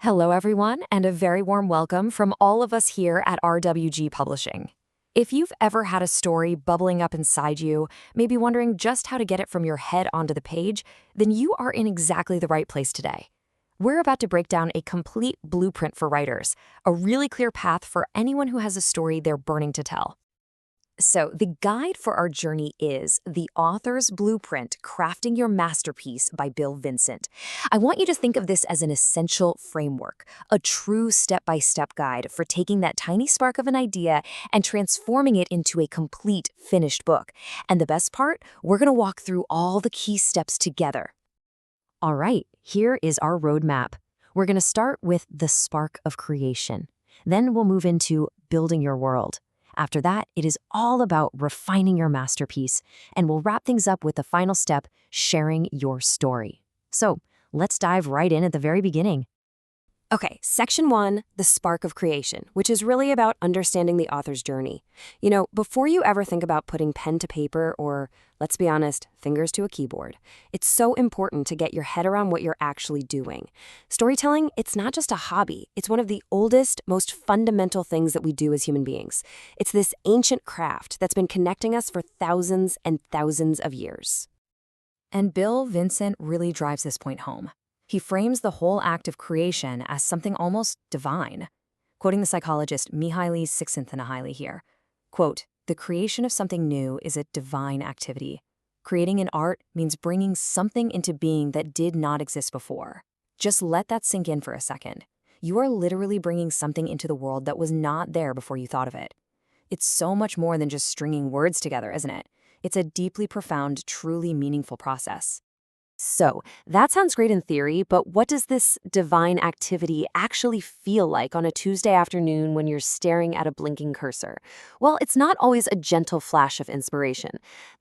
Hello, everyone, and a very warm welcome from all of us here at RWG Publishing. If you've ever had a story bubbling up inside you, maybe wondering just how to get it from your head onto the page, then you are in exactly the right place today. We're about to break down a complete blueprint for writers, a really clear path for anyone who has a story they're burning to tell. So, the guide for our journey is The Author's Blueprint, Crafting Your Masterpiece by Bill Vincent. I want you to think of this as an essential framework, a true step-by-step guide for taking that tiny spark of an idea and transforming it into a complete, finished book. And the best part, we're going to walk through all the key steps together. All right, here is our roadmap. We're going to start with the spark of creation. Then we'll move into building your world. After that, it is all about refining your masterpiece, and we'll wrap things up with the final step, sharing your story. So let's dive right in at the very beginning. Okay, Section 1, the spark of creation, which is really about understanding the author's journey. Before you ever think about putting pen to paper or, let's be honest, fingers to a keyboard, it's so important to get your head around what you're actually doing. Storytelling, it's not just a hobby. It's one of the oldest, most fundamental things that we do as human beings. It's this ancient craft that's been connecting us for thousands and thousands of years. And Bill Vincent really drives this point home. He frames the whole act of creation as something almost divine. Quoting the psychologist Mihaly Csikszentmihalyi here, quote, "The creation of something new is a divine activity. Creating an art means bringing something into being that did not exist before." Just let that sink in for a second. You are literally bringing something into the world that was not there before you thought of it. It's so much more than just stringing words together, isn't it? It's a deeply profound, truly meaningful process. So, that sounds great in theory, but what does this divine activity actually feel like on a Tuesday afternoon when you're staring at a blinking cursor? Well, it's not always a gentle flash of inspiration.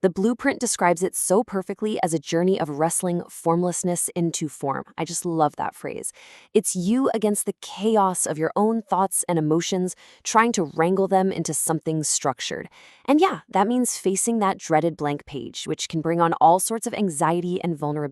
The blueprint describes it so perfectly as a journey of wrestling formlessness into form. I just love that phrase. It's you against the chaos of your own thoughts and emotions, trying to wrangle them into something structured. And yeah, that means facing that dreaded blank page, which can bring on all sorts of anxiety and vulnerability.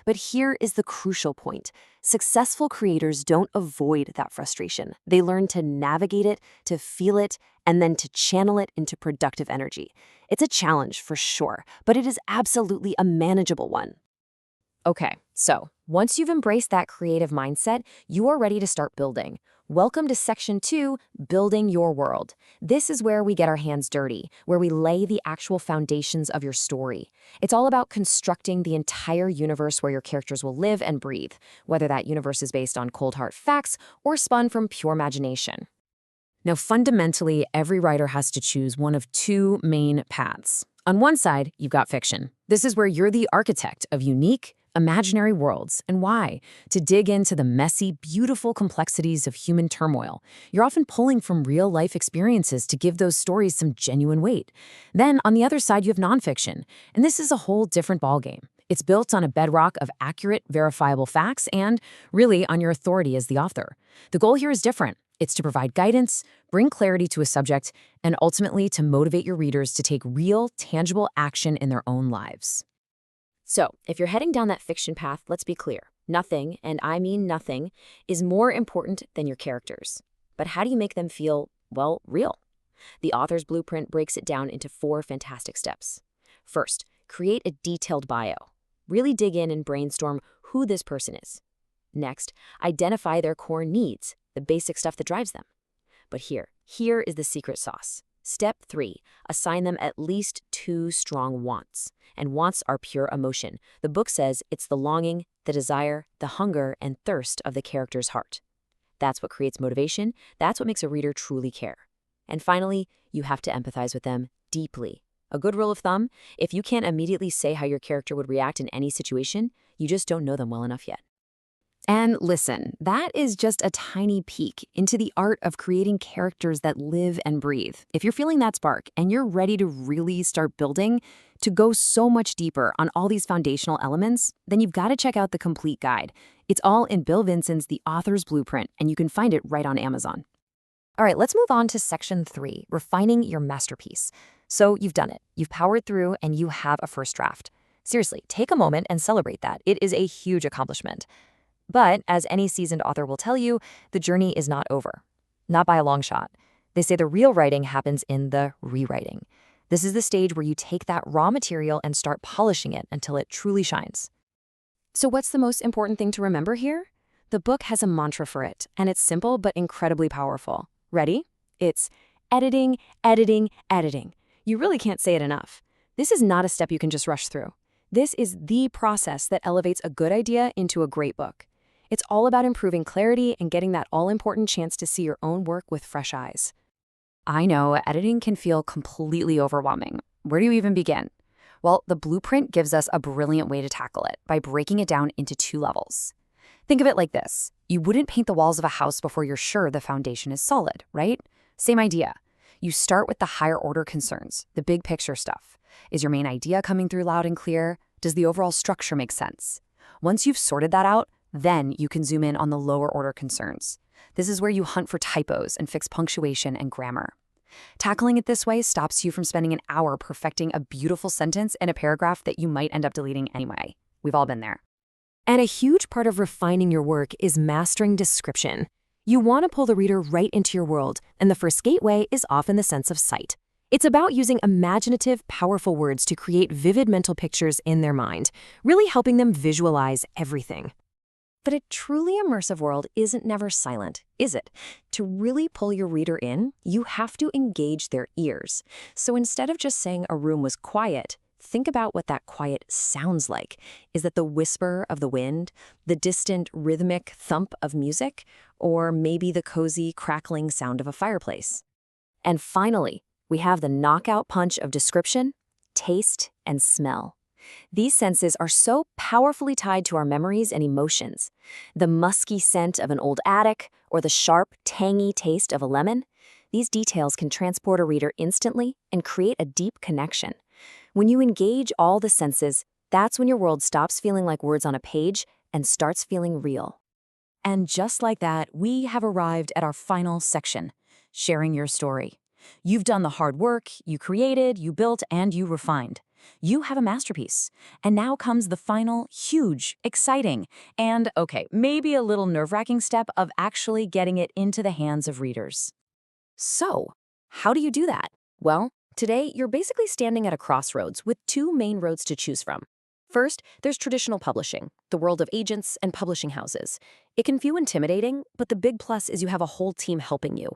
But here is the crucial point. Successful creators don't avoid that frustration. They learn to navigate it, to feel it, and then to channel it into productive energy. It's a challenge for sure, but it is absolutely a manageable one. Okay, so once you've embraced that creative mindset, you are ready to start building. Welcome to Section 2, Building Your World. This is where we get our hands dirty, where we lay the actual foundations of your story. It's all about constructing the entire universe where your characters will live and breathe, whether that universe is based on cold hard facts or spun from pure imagination. Now, fundamentally, every writer has to choose one of two main paths. On one side, you've got fiction. This is where you're the architect of unique, imaginary worlds. And why? To dig into the messy, beautiful complexities of human turmoil. You're often pulling from real-life experiences to give those stories some genuine weight. Then, on the other side, you have nonfiction. And this is a whole different ballgame. It's built on a bedrock of accurate, verifiable facts and, really, on your authority as the author. The goal here is different. It's to provide guidance, bring clarity to a subject, and ultimately to motivate your readers to take real, tangible action in their own lives. So, if you're heading down that fiction path, let's be clear. Nothing, and I mean nothing, is more important than your characters. But how do you make them feel, well, real? The author's blueprint breaks it down into 4 fantastic steps. First, create a detailed bio. Really dig in and brainstorm who this person is. Next, identify their core needs, the basic stuff that drives them. But here is the secret sauce. Step 3, assign them at least 2 strong wants. And wants are pure emotion. The book says it's the longing, the desire, the hunger, and thirst of the character's heart. That's what creates motivation. That's what makes a reader truly care. And finally, you have to empathize with them deeply. A good rule of thumb, if you can't immediately say how your character would react in any situation, you just don't know them well enough yet. And listen, that is just a tiny peek into the art of creating characters that live and breathe. If you're feeling that spark and you're ready to really start building, to go so much deeper on all these foundational elements, then you've got to check out the complete guide. It's all in Bill Vincent's The Author's Blueprint, and you can find it right on Amazon. All right, let's move on to Section 3, Refining Your Masterpiece. So you've done it. You've powered through, and you have a first draft. Seriously, take a moment and celebrate that. It is a huge accomplishment. But as any seasoned author will tell you, the journey is not over. Not by a long shot. They say the real writing happens in the rewriting. This is the stage where you take that raw material and start polishing it until it truly shines. So what's the most important thing to remember here? The book has a mantra for it, and it's simple but incredibly powerful. Ready? It's editing, editing, editing. You really can't say it enough. This is not a step you can just rush through. This is the process that elevates a good idea into a great book. It's all about improving clarity and getting that all-important chance to see your own work with fresh eyes. I know editing can feel completely overwhelming. Where do you even begin? Well, the blueprint gives us a brilliant way to tackle it by breaking it down into 2 levels. Think of it like this. You wouldn't paint the walls of a house before you're sure the foundation is solid, right? Same idea. You start with the higher order concerns, the big picture stuff. Is your main idea coming through loud and clear? Does the overall structure make sense? Once you've sorted that out, then you can zoom in on the lower order concerns. This is where you hunt for typos and fix punctuation and grammar. Tackling it this way stops you from spending an hour perfecting a beautiful sentence in a paragraph that you might end up deleting anyway. We've all been there. And a huge part of refining your work is mastering description. You want to pull the reader right into your world, and the first gateway is often the sense of sight. It's about using imaginative, powerful words to create vivid mental pictures in their mind, really helping them visualize everything. But a truly immersive world isn't never silent, is it? To really pull your reader in, you have to engage their ears. So instead of just saying a room was quiet, think about what that quiet sounds like. Is that the whisper of the wind, the distant rhythmic thump of music, or maybe the cozy crackling sound of a fireplace? And finally, we have the knockout punch of description, taste, and smell. These senses are so powerfully tied to our memories and emotions. The musky scent of an old attic or the sharp, tangy taste of a lemon, these details can transport a reader instantly and create a deep connection. When you engage all the senses, that's when your world stops feeling like words on a page and starts feeling real. And just like that, we have arrived at our final section, sharing your story. You've done the hard work, you created, you built, and you refined. You have a masterpiece. And now comes the final, huge, exciting, and, okay, maybe a little nerve-wracking step of actually getting it into the hands of readers. So, how do you do that? Well, today you're basically standing at a crossroads with 2 main roads to choose from. First, there's traditional publishing, the world of agents and publishing houses. It can feel intimidating, but the big plus is you have a whole team helping you.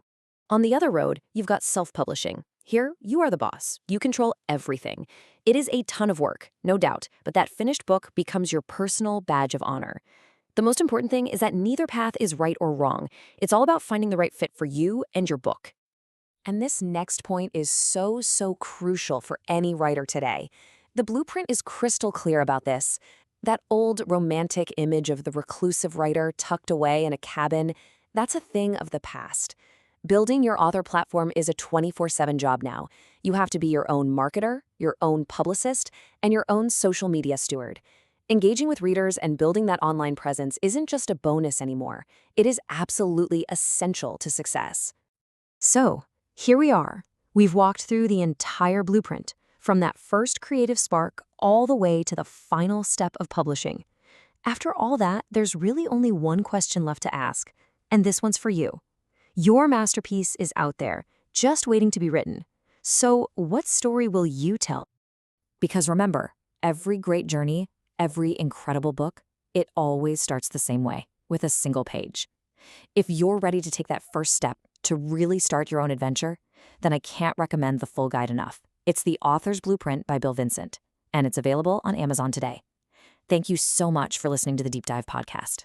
On the other road, you've got self-publishing. Here, you are the boss. You control everything. It is a ton of work, no doubt, but that finished book becomes your personal badge of honor. The most important thing is that neither path is right or wrong. It's all about finding the right fit for you and your book. And this next point is so crucial for any writer today. The blueprint is crystal clear about this. That old romantic image of the reclusive writer tucked away in a cabin, that's a thing of the past. Building your author platform is a 24/7 job now. You have to be your own marketer, your own publicist, and your own social media steward. Engaging with readers and building that online presence isn't just a bonus anymore. It is absolutely essential to success. So, here we are. We've walked through the entire blueprint, from that first creative spark all the way to the final step of publishing. After all that, there's really only one question left to ask, and this one's for you. Your masterpiece is out there, just waiting to be written. So, what story will you tell? Because remember, every great journey, every incredible book, it always starts the same way, with a single page. If you're ready to take that first step to really start your own adventure, then I can't recommend the full guide enough. It's The Author's Blueprint by Bill Vincent, and it's available on Amazon today. Thank you so much for listening to the Deep Dive podcast.